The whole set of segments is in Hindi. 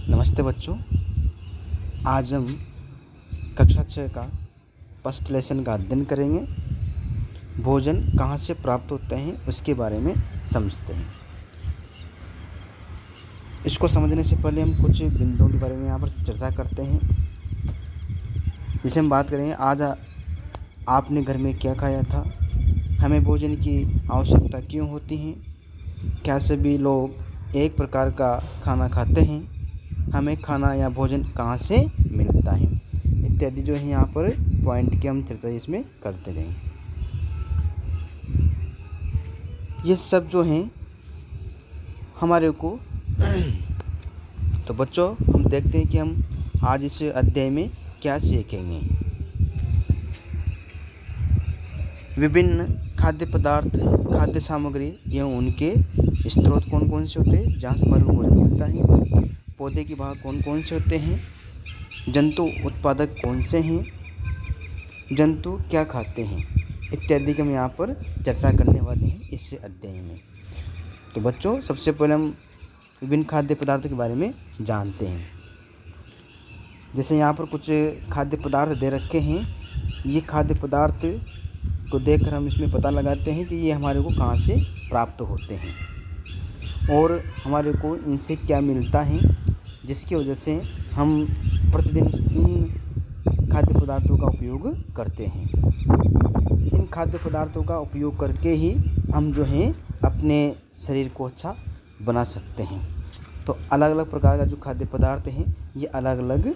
नमस्ते बच्चों। आज हम कक्षा 6 का फर्स्ट लेसन का अध्ययन करेंगे। भोजन कहाँ से प्राप्त होते हैं उसके बारे में समझते हैं। इसको समझने से पहले हम कुछ बिंदुओं के बारे में यहाँ पर चर्चा करते हैं। जैसे हम बात करेंगे आज आपने घर में क्या खाया था, हमें भोजन की आवश्यकता क्यों होती है, क्या सभी लोग एक प्रकार का खाना खाते हैं, हमें खाना या भोजन कहाँ से मिलता है, इत्यादि जो है यहाँ पर पॉइंट की हम चर्चा इसमें करते रहेंगे। ये सब जो हैं हमारे को तो बच्चों हम देखते हैं कि हम आज इस अध्याय में क्या सीखेंगे। विभिन्न खाद्य पदार्थ, खाद्य सामग्री एवं उनके स्रोत कौन कौन से होते हैं, जहाँ से हमारे को भोजन मिलता है। पौधे के भाग कौन कौन से होते हैं, जंतु उत्पादक कौन से हैं, जंतु क्या खाते हैं, इत्यादि की हम यहाँ पर चर्चा करने वाले हैं इस अध्याय में। तो बच्चों सबसे पहले हम विभिन्न खाद्य पदार्थों के बारे में जानते हैं। जैसे यहाँ पर कुछ खाद्य पदार्थ दे रखे हैं। ये खाद्य पदार्थ को देखकर हम इसमें पता लगाते हैं कि ये हमारे को कहाँ से प्राप्त होते हैं और हमारे को इनसे क्या मिलता है, जिसकी वजह से हम प्रतिदिन इन खाद्य पदार्थों का उपयोग करते हैं। इन खाद्य पदार्थों का उपयोग करके ही हम जो हैं अपने शरीर को अच्छा बना सकते हैं। तो अलग अलग प्रकार का जो खाद्य पदार्थ हैं ये अलग अलग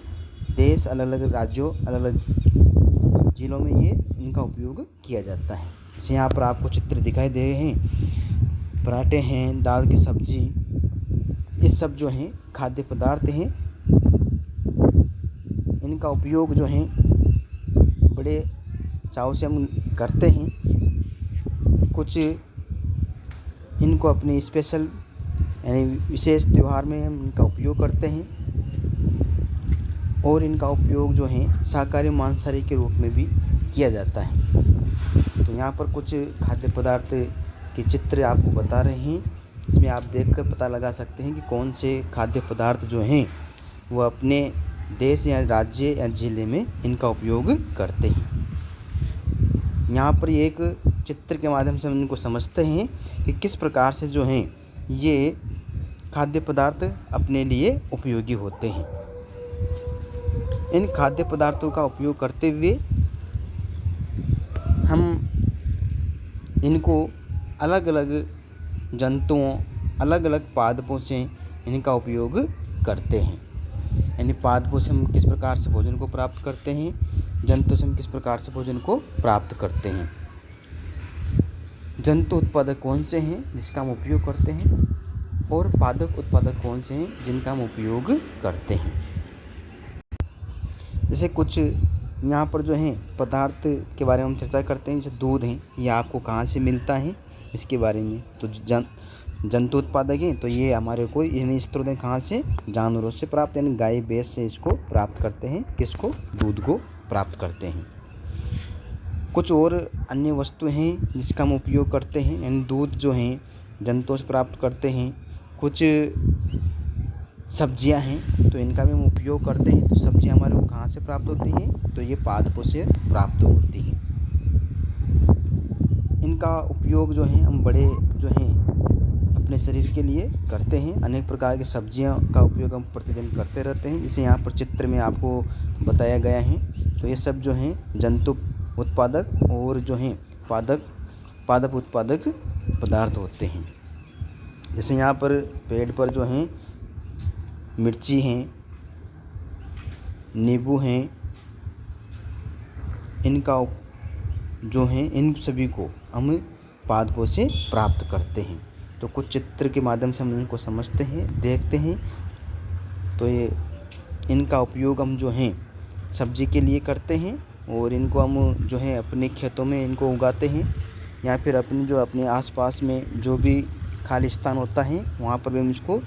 देश, अलग अलग राज्यों, अलग अलग जिलों में ये इनका उपयोग किया जाता है। जैसे यहाँ पर आपको चित्र दिखाई दे रहे हैं, पराठे हैं, दाल की सब्जी, ये सब जो हैं खाद्य पदार्थ हैं। इनका उपयोग जो है बड़े चाव से हम करते हैं। कुछ इनको अपने स्पेशल यानी विशेष त्यौहार में हम इनका उपयोग करते हैं और इनका उपयोग जो है शाकाहारी मांसाहारी के रूप में भी किया जाता है। तो यहाँ पर कुछ खाद्य पदार्थ के चित्र आपको बता रहे हैं। इसमें आप देखकर पता लगा सकते हैं कि कौन से खाद्य पदार्थ जो हैं वो अपने देश या राज्य या ज़िले में इनका उपयोग करते हैं। यहाँ पर एक चित्र के माध्यम से हम इनको समझते हैं कि किस प्रकार से जो हैं ये खाद्य पदार्थ अपने लिए उपयोगी होते हैं। इन खाद्य पदार्थों का उपयोग करते हुए हम इनको अलग अलग जंतुओं, अलग अलग पादपों से इनका उपयोग करते हैं। यानी पादपों से हम किस प्रकार से भोजन को प्राप्त करते हैं, जंतु से हम किस प्रकार से भोजन को प्राप्त करते हैं। जंतु उत्पादक कौन से हैं जिसका हम उपयोग करते हैं और पादप उत्पादक कौन से हैं जिनका हम उपयोग करते हैं। जैसे कुछ यहाँ पर जो हैं पदार्थ के बारे में हम चर्चा करते हैं। जैसे दूध है, ये आपको कहाँ से मिलता है इसके बारे में। तो जंतु उत्पादक हैं तो ये हमारे को इन स्रोत हैं कहाँ से, जानवरों से प्राप्त, यानी गाय भैंस से इसको प्राप्त करते हैं। किसको, दूध को प्राप्त करते हैं। कुछ और अन्य वस्तु हैं जिसका हम उपयोग करते हैं, यानी दूध जो हैं जंतुओं से प्राप्त करते हैं। कुछ सब्जियां हैं तो इनका भी हम उपयोग करते हैं। तो सब्जियां हमारे को कहाँ से प्राप्त होती हैं, तो ये पादपों से प्राप्त होती हैं। इनका उपयोग जो है हम बड़े जो हैं अपने शरीर के लिए करते हैं। अनेक प्रकार की सब्जियां का उपयोग हम प्रतिदिन करते रहते हैं, जिसे यहाँ पर चित्र में आपको बताया गया है। तो ये सब जो हैं जंतु उत्पादक और जो हैं पादप उत्पादक पदार्थ होते हैं। जैसे यहाँ पर पेड़ पर जो हैं मिर्ची हैं, नींबू हैं, इनका जो हैं इन सभी को हम पादपों से प्राप्त करते हैं। तो कुछ चित्र के माध्यम से हम इनको समझते हैं, देखते हैं। तो ये इनका उपयोग हम जो हैं सब्जी के लिए करते हैं और इनको हम जो है अपने खेतों में इनको उगाते हैं या फिर अपने आसपास में जो भी खाली स्थान होता है वहाँ पर भी हम इसको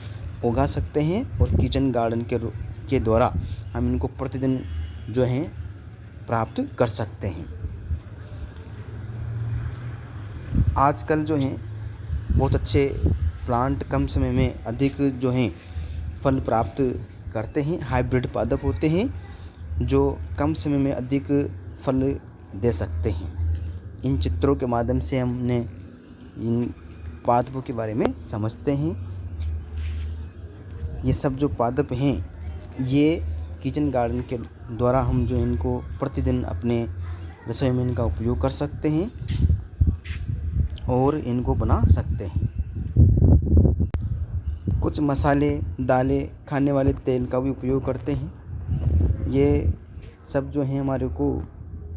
उगा सकते हैं और किचन गार्डन के द्वारा हम इनको प्रतिदिन जो हैं प्राप्त कर सकते हैं। आजकल जो हैं बहुत अच्छे प्लांट कम समय में अधिक जो हैं फल प्राप्त करते हैं, हाइब्रिड पादप होते हैं जो कम समय में अधिक फल दे सकते हैं। इन चित्रों के माध्यम से हमने इन पादपों के बारे में समझते हैं। ये सब जो पादप हैं ये किचन गार्डन के द्वारा हम जो इनको प्रतिदिन अपने रसोई में इनका उपयोग कर सकते हैं और इनको बना सकते हैं। कुछ मसाले, दालें, खाने वाले तेल का भी उपयोग करते हैं। ये सब जो हैं हमारे को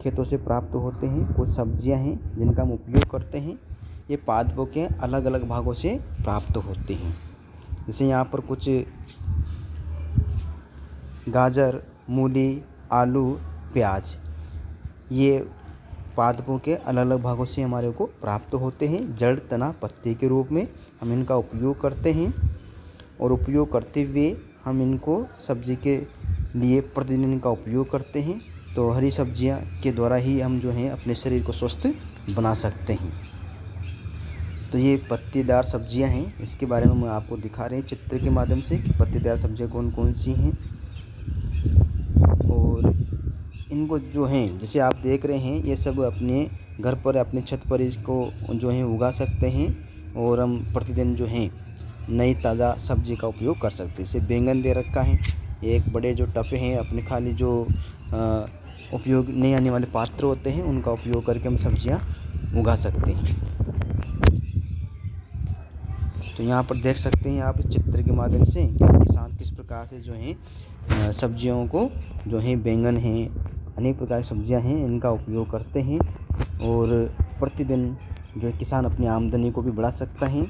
खेतों से प्राप्त होते हैं। कुछ सब्जियां हैं जिनका हम उपयोग करते हैं, ये पादपों के अलग अलग भागों से प्राप्त होते हैं। जैसे यहाँ पर कुछ गाजर, मूली, आलू, प्याज, ये पादपों के अलग अलग भागों से हमारे को प्राप्त होते हैं। जड़, तना, पत्ती के रूप में हम इनका उपयोग करते हैं और उपयोग करते हुए हम इनको सब्जी के लिए प्रतिदिन इनका उपयोग करते हैं। तो हरी सब्जियां के द्वारा ही हम जो हैं अपने शरीर को स्वस्थ बना सकते हैं। तो ये पत्तीदार सब्जियां हैं, इसके बारे में हम आपको दिखा रहे हैं चित्र के माध्यम से कि पत्तीदार सब्जियां कौन कौन सी हैं। और इनको जो हैं जैसे आप देख रहे हैं ये सब अपने घर पर, अपने छत पर इसको जो है उगा सकते हैं और हम प्रतिदिन जो हैं नई ताज़ा सब्जी का उपयोग कर सकते हैं। जैसे बैंगन दे रखा है, एक बड़े जो टपे हैं अपने खाली जो उपयोग नहीं आने वाले पात्र होते हैं उनका उपयोग करके हम सब्जियां उगा सकते हैं। तो यहाँ पर देख सकते हैं आप इस चित्र के माध्यम से कि किसान किस प्रकार से जो है सब्जियों को जो है बैंगन हैं, अनेक प्रकार की सब्जियां हैं, इनका उपयोग करते हैं और प्रतिदिन जो है किसान अपनी आमदनी को भी बढ़ा सकता है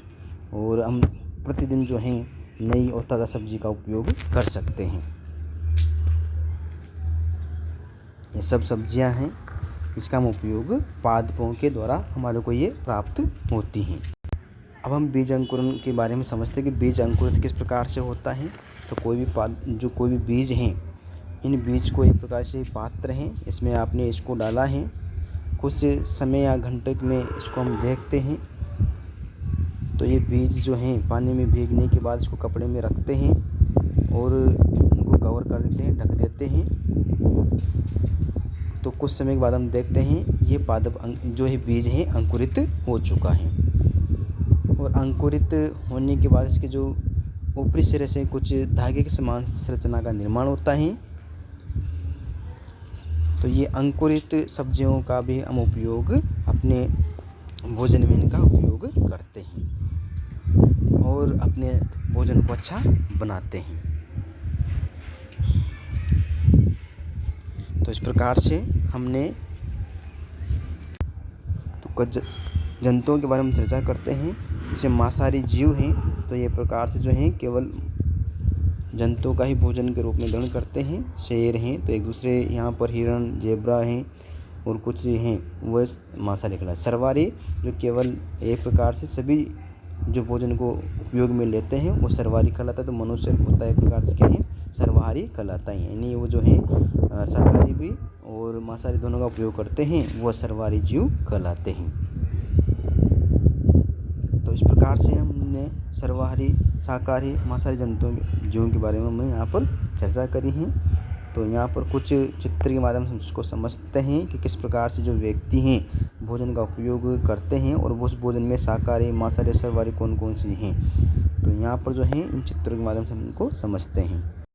और हम प्रतिदिन जो है नई और ताज़ा सब्जी का उपयोग कर सकते हैं। ये सब सब्जियां हैं, इसका हम उपयोग पादपों के द्वारा हमारे को ये प्राप्त होती हैं। अब हम बीज अंकुरण के बारे में समझते हैं कि बीज अंकुरित किस प्रकार से होता है। तो कोई भी बीज हैं, इन बीज को एक प्रकार से पात्र हैं, इसमें आपने इसको डाला है, कुछ समय या घंटे में इसको हम देखते हैं। तो ये बीज जो हैं पानी में भीगने के बाद इसको कपड़े में रखते हैं और उनको कवर कर देते हैं, ढक देते हैं। तो कुछ समय के बाद हम देखते हैं ये पादप जो है बीज है अंकुरित हो चुका है और अंकुरित होने के बाद इसके जो ऊपरी सिरे से कुछ धागे के समान संरचना का निर्माण होता है। तो ये अंकुरित सब्जियों का भी हम उपयोग अपने भोजन में इनका उपयोग करते हैं और अपने भोजन को अच्छा बनाते हैं। तो इस प्रकार से हमने तो कुछ जंतुओं के बारे में चर्चा करते हैं। जैसे मांसाहारी जीव हैं, तो ये प्रकार से जो हैं केवल जंतुओं का ही भोजन के रूप में ग्रहण करते हैं। शेर हैं, तो एक दूसरे यहाँ पर हिरण, जेब्रा हैं और कुछ हैं वह मांसाहारी कहलाते। सर्वाहारी जो केवल एक प्रकार से सभी जो भोजन को उपयोग में लेते हैं वो सर्वाहारी कहलाता है। तो मनुष्य, कुत्ता एक प्रकार से क्या है, सर्वाहारी कहलाता है। यानी वो जो है शाकाहारी भी और मांसाहारी दोनों का उपयोग करते हैं, वो सर्वाहारी जीव कहलाते हैं। तो इस प्रकार से हमने सर्वाहारी, शाकाहारी, मांसाहारी जीवों के बारे में हमने यहाँ पर चर्चा करी है। तो यहाँ पर कुछ चित्र के माध्यम से उसको समझते हैं कि किस प्रकार से जो व्यक्ति हैं भोजन का उपयोग करते हैं और उस भोजन में शाकाहारी, मांसाहारी, सर्वाहारी कौन कौन सी हैं। तो यहाँ पर जो है इन चित्रों के माध्यम से हम उनको समझते हैं।